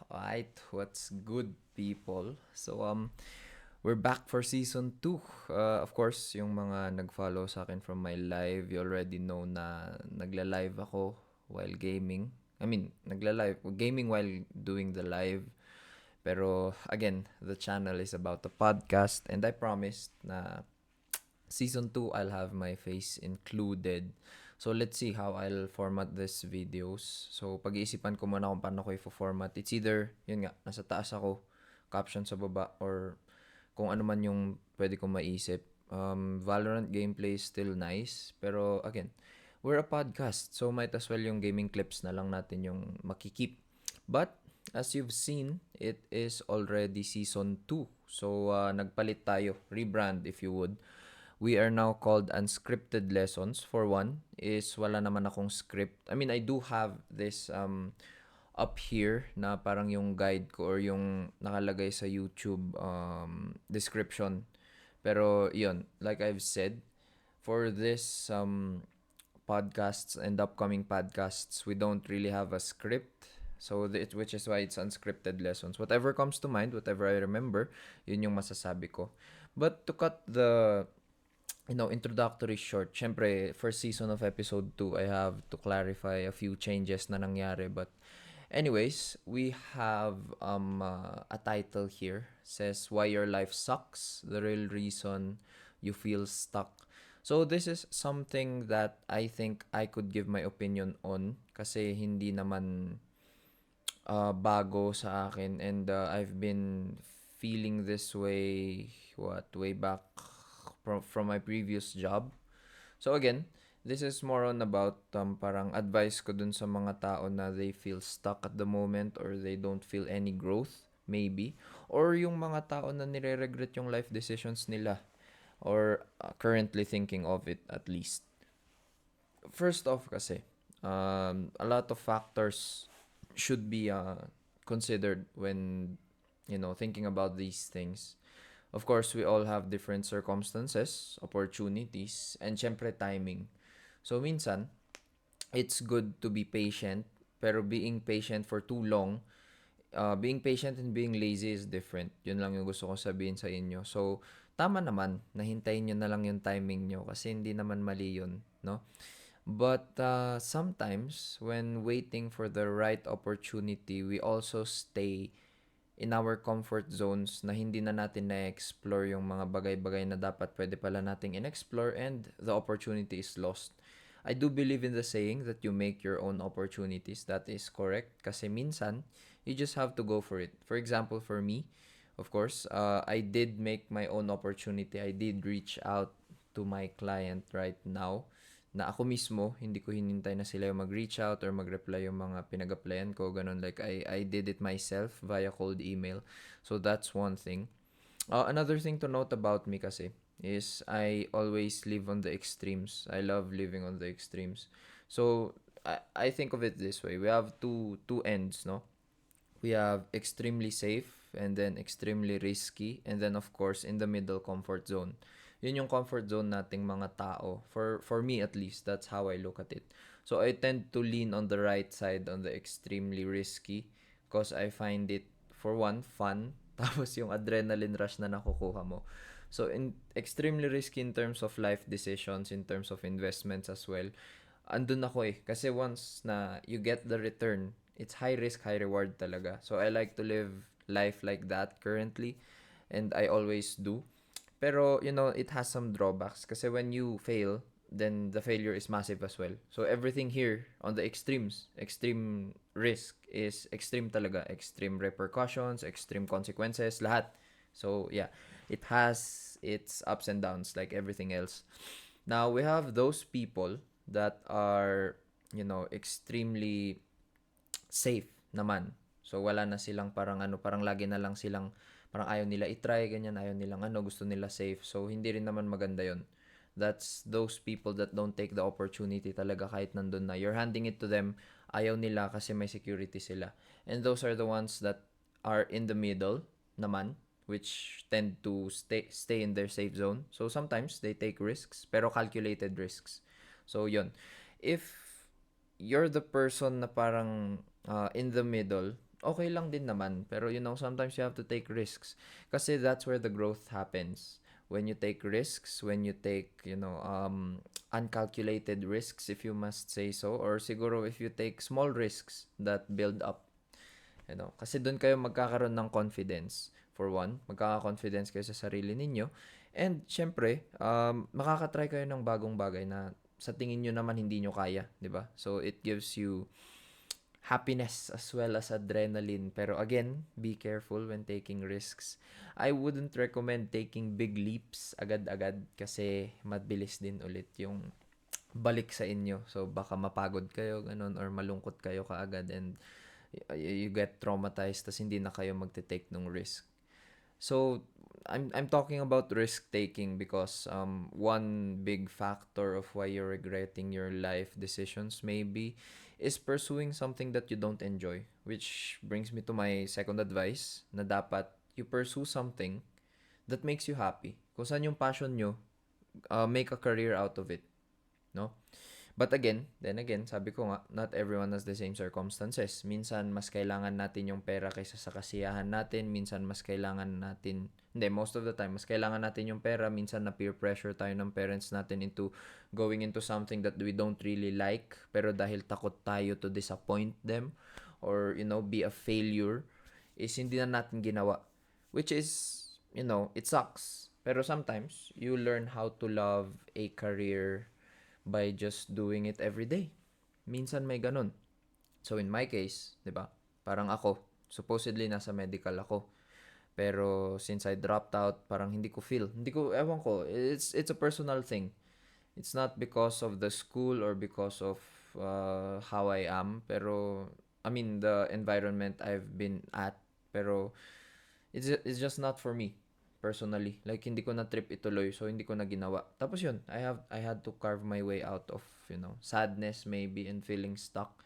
Alright, what's good people? We're back for season 2. Of course, yung mga nag-follow sa akin from my live, you already know na nagla-live ako while gaming. I mean, nagla-live, gaming while doing the live. Pero again, the channel is about the podcast and I promised na season 2 I'll have my face included. So let's see how I'll format this videos. So pag-iisipan ko muna kung paano ko i-format. It's either, yun nga, nasa taas ako, caption sa baba, or kung ano man yung pwede kong maisip. Valorant gameplay is still nice, pero again, we're a podcast, so might as well yung gaming clips na lang natin yung makikip. But as you've seen, it is already season 2. So nagpalit tayo, rebrand if you would. We are now called unscripted lessons. For one, is wala naman akong script. I mean, I do have this up here na parang yung guide ko or yung nakalagay sa YouTube description. Pero yun, like I've said, for this podcasts and upcoming podcasts, we don't really have a script. So, which is why it's unscripted lessons. Whatever comes to mind, whatever I remember, yun yung masasabi ko. But to cut the introductory short, syempre, first season of episode 2, I have to clarify a few changes na nangyari. But anyways, we have a title here. Says, Why Your Life Sucks, the real reason you feel stuck. So this is something that I think I could give my opinion on kasi hindi naman bago sa akin and I've been feeling this way way back from my previous job. So again, this is more on about parang advice ko dun sa mga tao na they feel stuck at the moment or they don't feel any growth maybe, or yung mga tao na nire-regret yung life decisions nila or currently thinking of it at least. First off kasi, a lot of factors should be considered when thinking about these things. Of course, we all have different circumstances, opportunities, and syempre timing. So minsan, it's good to be patient, pero being patient for too long, being patient and being lazy is different. Yun lang yung gusto kong sabihin sa inyo. So, tama naman, nahintayin nyo na lang yung timing nyo kasi hindi naman mali yun, no? But sometimes, when waiting for the right opportunity, we also stay in our comfort zones na hindi na natin na-explore yung mga bagay-bagay na dapat pwede pala nating in-explore and the opportunity is lost. I do believe in the saying that you make your own opportunities. That is correct. Kasi minsan, you just have to go for it. For example, for me, of course, I did make my own opportunity. I did reach out to my client right now na ako mismo, hindi ko hinintay na sila yung mag-reach out or mag-reply yung mga pinag-applyan ko, ganun. Like, I did it myself via cold email. So, that's one thing. Another thing to note about me kasi is I always live on the extremes. I love living on the extremes. So, I think of it this way. We have two ends, no? We have extremely safe and then extremely risky and then of course in the middle comfort zone. Yun yung comfort zone nating mga tao. For me at least, that's how I look at it. So I tend to lean on the right side on the extremely risky because I find it for one fun tapos yung adrenaline rush na nakukuha mo. So in extremely risky in terms of life decisions, in terms of investments as well. Andun ako kasi once na you get the return, it's high risk, high reward talaga. So I like to live life like that currently and I always do. Pero it has some drawbacks kasi when you fail, then the failure is massive as well. So everything here on the extremes, extreme risk is extreme talaga, extreme repercussions, extreme consequences, lahat. So yeah, it has its ups and downs like everything else. Now we have those people that are extremely safe naman. So wala na silang parang parang lagi na lang silang parang ayaw nila i-try ganyan, ayaw nilang gusto nila safe. So hindi rin naman maganda 'yon. That's those people that don't take the opportunity talaga kahit nandun na. You're handing it to them, ayaw nila kasi may security sila. And those are the ones that are in the middle naman, which tend to stay in their safe zone. So sometimes they take risks, pero calculated risks. So 'yon. If you're the person na parang in the middle, okay lang din naman. Pero sometimes you have to take risks. Kasi that's where the growth happens. When you take risks, when you take, uncalculated risks, if you must say so, or siguro if you take small risks that build up. Kasi doon kayo magkakaroon ng confidence. For one, magkaka-confidence kayo sa sarili ninyo. And syempre, makakatry kayo ng bagong bagay na sa tingin nyo naman hindi nyo kaya, di ba? So it gives you happiness as well as adrenaline. Pero again, be careful when taking risks. I wouldn't recommend taking big leaps agad-agad kasi mabilis din ulit yung balik sa inyo. So baka mapagod kayo ganun or malungkot kayo kaagad and you get traumatized tas hindi na kayo magte-take ng risk. So I'm talking about risk taking because one big factor of why you're regretting your life decisions maybe is pursuing something that you don't enjoy, which brings me to my second advice na dapat you pursue something that makes you happy. Kung saan yung passion nyo, make a career out of it, no? But then again, sabi ko nga, not everyone has the same circumstances. Minsan, mas kailangan natin yung pera kaysa sa kasiyahan natin. Minsan, mas kailangan natin, hindi, most of the time, mas kailangan natin yung pera. Minsan, na peer pressure tayo ng parents natin into going into something that we don't really like. Pero dahil takot tayo to disappoint them or, be a failure, is hindi na natin ginawa. Which is, it sucks. Pero sometimes, you learn how to love a career by just doing it every day. Minsan may ganun. So in my case, 'di ba? Parang ako, supposedly nasa medical ako. Pero since I dropped out, parang hindi ko feel. Hindi ko ewan ko. It's a personal thing. It's not because of the school or because of how I am, pero I mean the environment I've been at, pero it's just not for me personally. Like hindi ko na trip ituloy, so hindi ko na ginawa. Tapos yun, I had to carve my way out of, sadness maybe and feeling stuck.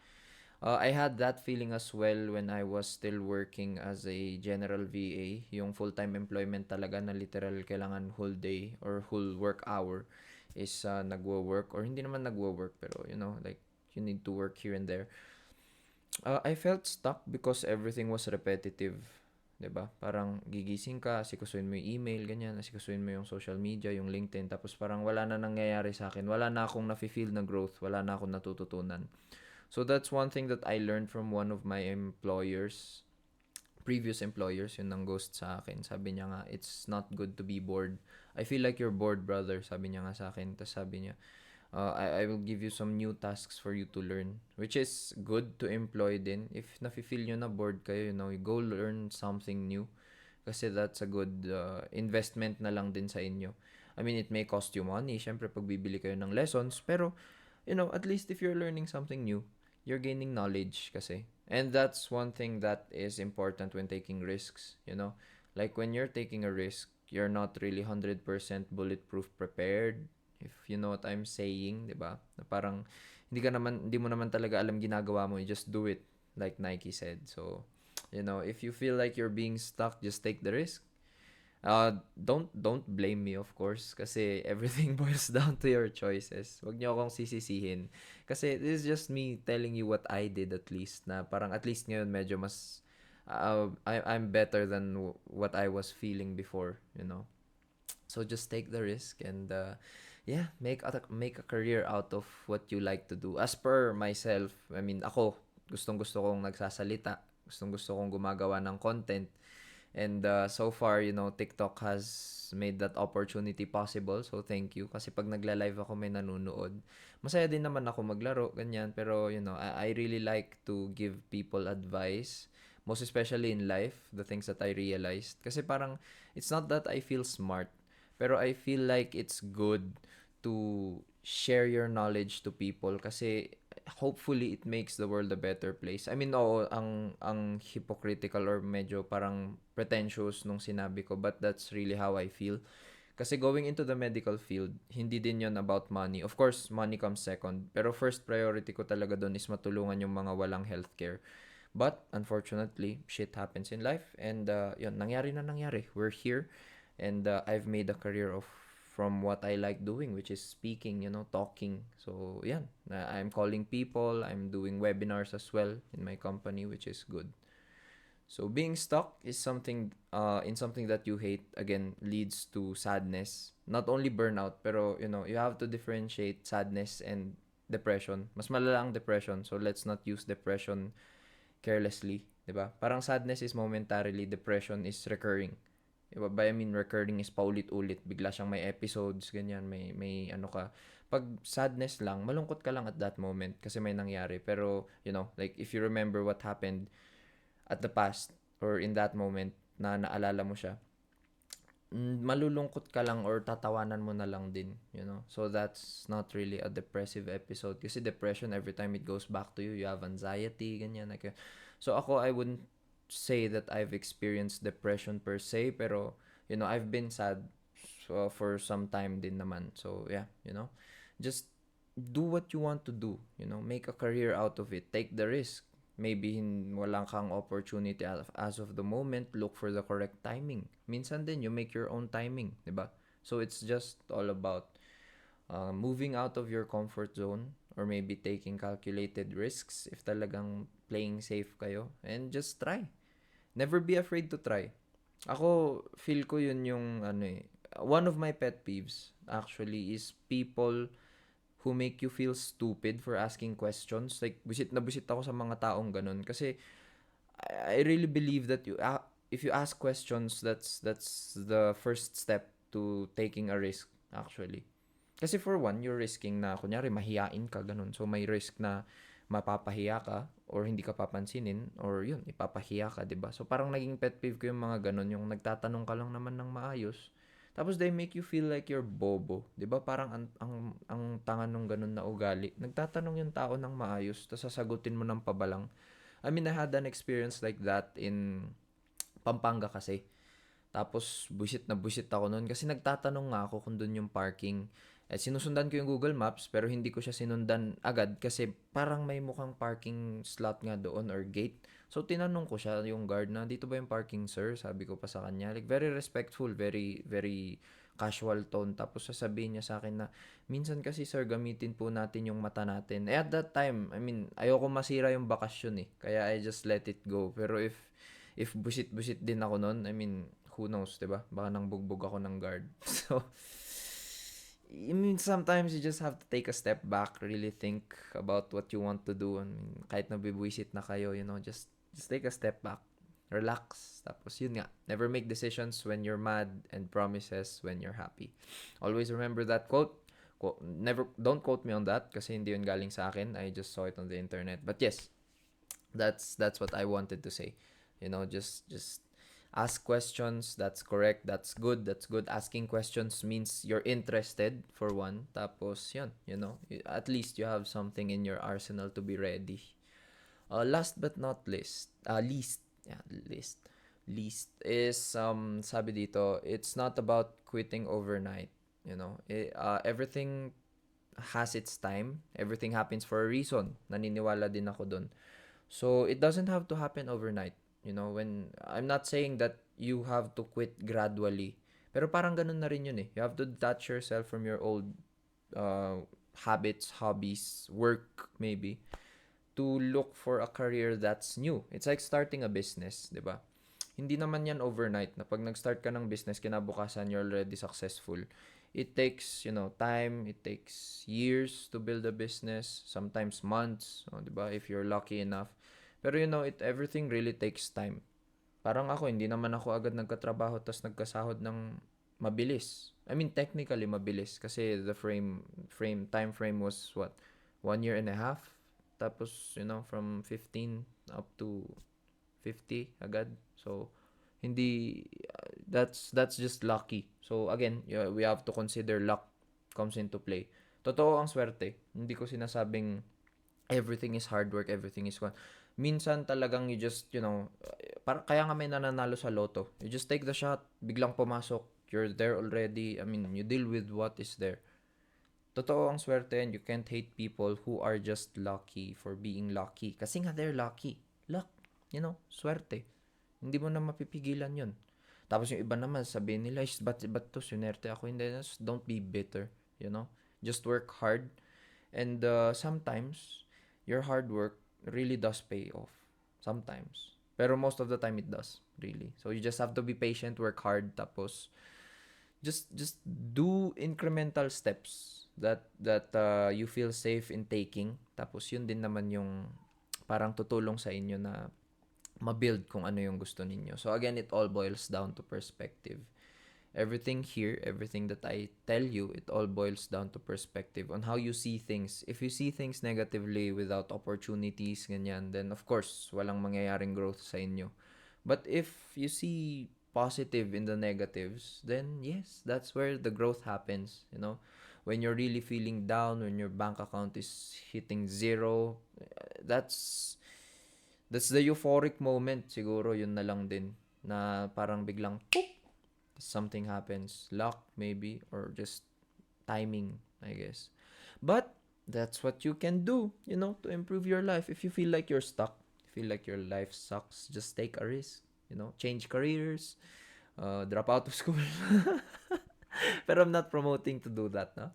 I had that feeling as well when I was still working as a general VA, yung full-time employment talaga na literal kailangan whole day or whole work hour is nagwo-work or hindi naman nagwo-work pero like you need to work here and there. I felt stuck because everything was repetitive. 'Di ba? Parang gigising ka, asikasuhin mo yung email, ganyan, asikasuhin mo yung social media, yung LinkedIn, tapos parang wala na nangyayari sa akin. Wala na akong nafe-feel na growth, wala na akong natututunan. So that's one thing that I learned from one of my employers, previous employers, yun ang ghost sa akin. Sabi niya nga, it's not good to be bored. I feel like you're bored, brother, sabi niya nga sa akin. Tapos sabi niya, I will give you some new tasks for you to learn, which is good to employ din. If nafe-feel nyo na bored kayo, you go learn something new. Kasi that's a good investment na lang din sa inyo. I mean, it may cost you money, syempre pag bibili kayo ng lessons, pero, at least if you're learning something new, you're gaining knowledge kasi. And that's one thing that is important when taking risks. Like when you're taking a risk, you're not really 100% bulletproof prepared. If you know what I'm saying, 'di ba? Na parang hindi mo naman talaga alam ginagawa mo, you just do it like Nike said. So, if you feel like you're being stuck, just take the risk. Don't blame me of course kasi everything boils down to your choices. Huwag niyo akong sisisihin kasi this is just me telling you what I did at least na parang at least ngayon medyo mas I'm better than what I was feeling before. So just take the risk and yeah, make a career out of what you like to do. As per myself, I mean ako, gustong-gusto kong nagsasalita, gustong-gusto kong gumagawa ng content. And so far, TikTok has made that opportunity possible. So thank you kasi pag nagla-live ako may nanonood. Masaya din naman ako maglaro, ganyan. Pero I really like to give people advice, most especially in life, the things that I realized. Kasi parang it's not that I feel smart, pero I feel like it's good to share your knowledge to people kasi hopefully it makes the world a better place. I mean, oo, ang hypocritical or medyo parang pretentious nung sinabi ko, but that's really how I feel. Kasi going into the medical field, hindi din yon about money. Of course, money comes second. Pero first priority ko talaga doon is matulungan yung mga walang healthcare. But, unfortunately, shit happens in life. And, yun, nangyari na nangyari. We're here. And I've made a career of from what I like doing, which is speaking, talking. So, yan. I'm calling people. I'm doing webinars as well in my company, which is good. So being stuck is something in something that you hate again leads to sadness. Not only burnout, pero you have to differentiate sadness and depression. Mas malala ang depression. So let's not use depression carelessly, 'di ba? Parang sadness is momentarily, depression is recurring. Diba? By I mean recurring is paulit-ulit, bigla siyang may episodes, ganyan, may ano ka. Pag sadness lang, malungkot ka lang at that moment kasi may nangyari. Pero, like if you remember what happened at the past or in that moment na naalala mo siya, malulungkot ka lang or tatawanan mo na lang din. So that's not really a depressive episode kasi depression every time it goes back to you, you have anxiety, ganyan. Like, so ako, I wouldn't say that I've experienced depression per se, pero I've been sad for some time din naman. So yeah, just do what you want to do, make a career out of it, take the risk. Maybe walang kang opportunity as of the moment, look for the correct timing. Minsan din you make your own timing, 'di ba? So it's just all about moving out of your comfort zone or maybe taking calculated risks if talagang playing safe kayo, and just try. Never be afraid to try. Ako, feel ko yun yung one of my pet peeves actually is people who make you feel stupid for asking questions. Like, busit na busit ako sa mga taong ganun. Kasi, I really believe that if you ask questions, that's the first step to taking a risk, actually. Kasi for one, you're risking na, kunyari, mahiyain ka, ganun. So, may risk na mapapahiya ka or hindi ka papansinin or yun, ipapahiya ka, 'di ba? So, parang naging pet peeve ko yung mga ganun, yung nagtatanong ka lang naman ng maayos. Tapos they make you feel like you're bobo, 'di ba? Parang ang tanga nung ganun na ugali. Nagtatanong yung tao ng maayos, tapos sasagutin mo ng pabalang. I mean, I had an experience like that in Pampanga kasi. Tapos, busit na busit ako noon kasi nagtatanong nga ako kung doon yung parking. Sinusundan ko yung Google Maps pero hindi ko siya sinundan agad kasi parang may mukhang parking slot nga doon or gate. So, tinanong ko siya, yung guard, na dito ba yung parking, sir? Sabi ko pa sa kanya. Like, very respectful, very, very casual tone. Tapos, sasabihin niya sa akin na, minsan kasi, sir, gamitin po natin yung mata natin. At that time, I mean, ayoko masira yung bakasyon eh. Kaya I just let it go. Pero if busit-busit din ako noon, I mean, who knows, 'di ba? Baka nang bugbog ako ng guard. So, I mean, sometimes you just have to take a step back, really think about what you want to do. I mean, kahit nabibwisit na kayo, just take a step back. Relax. Tapos yun nga, never make decisions when you're mad and promises when you're happy. Always remember that quote. Never, don't quote me on that kasi hindi yun galing sa akin. I just saw it on the internet. But yes, that's what I wanted to say. Just ask questions. That's correct. That's good. Asking questions means you're interested, for one. Tapos yun, at least you have something in your arsenal to be ready. Last but not least, yeah, least is sabi dito, it's not about quitting overnight. Everything has its time. Everything happens for a reason. Naniniwala din ako dun. So, it doesn't have to happen overnight. When I'm not saying that you have to quit gradually. Pero parang ganun na rin yun eh. You have to detach yourself from your old uh, habits, hobbies, work maybe, to look for a career that's new. It's like starting a business, 'di ba? Hindi naman yan overnight na pag nag-start ka ng business, kinabukasan you're already successful. It takes, time, it takes years to build a business, sometimes months, 'di ba? If you're lucky enough. Pero everything really takes time. Parang ako, hindi naman ako agad nagkatrabaho tas nagkasahod ng mabilis. I mean, technically mabilis kasi the time frame was what? 1 year and a half. Tapos, from 15 up to 50 agad. So, hindi, that's just lucky. So, again, we have to consider luck comes into play. Totoo ang swerte. Hindi ko sinasabing everything is hard work, everything is one. Minsan talagang you just, kaya nga may nananalo sa loto. You just take the shot, biglang pumasok, you're there already. I mean, you deal with what is there. Totoo ang swerte, and you can't hate people who are just lucky for being lucky. Kasi nga they're lucky. Luck, swerte. Hindi mo na mapipigilan yun. Tapos yung iba naman, sabihin nila, ba't to, sunerte ako? Hindi, don't be bitter. Just work hard. And sometimes, your hard work really does pay off. Sometimes. Pero most of the time it does, really. So you just have to be patient, work hard, tapos just do incremental steps that you feel safe in taking. Tapos yun din naman yung parang tutulong sa inyo na ma-build kung ano yung gusto ninyo. So again, it all boils down to perspective. Everything here, everything that I tell you, it all boils down to perspective on how you see things. If you see things negatively without opportunities, ganyan, then of course, walang mangyayaring growth sa inyo. But if you see positive in the negatives, then yes, that's where the growth happens, you know. When you're really feeling down, when your bank account is hitting zero, that's the euphoric moment siguro, yun na lang din na parang biglang poop, something happens, luck maybe, or just timing, I guess. But that's what you can do, you know, to improve your life. If you feel like you're stuck, feel like your life sucks, just take a risk, you know, change careers, drop out of school. Pero I'm not promoting to do that, no?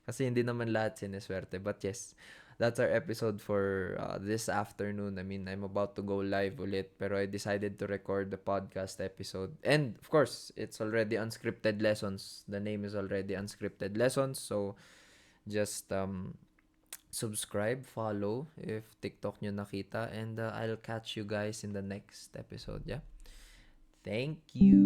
Kasi hindi naman lahat sineswerte. But yes, that's our episode for this afternoon. I mean, I'm about to go live ulit, pero I decided to record the podcast episode. And of course, it's already Unscripted Lessons. The name is already Unscripted Lessons. So just subscribe, follow if TikTok nyo nakita, and I'll catch you guys in the next episode. Yeah. Thank you.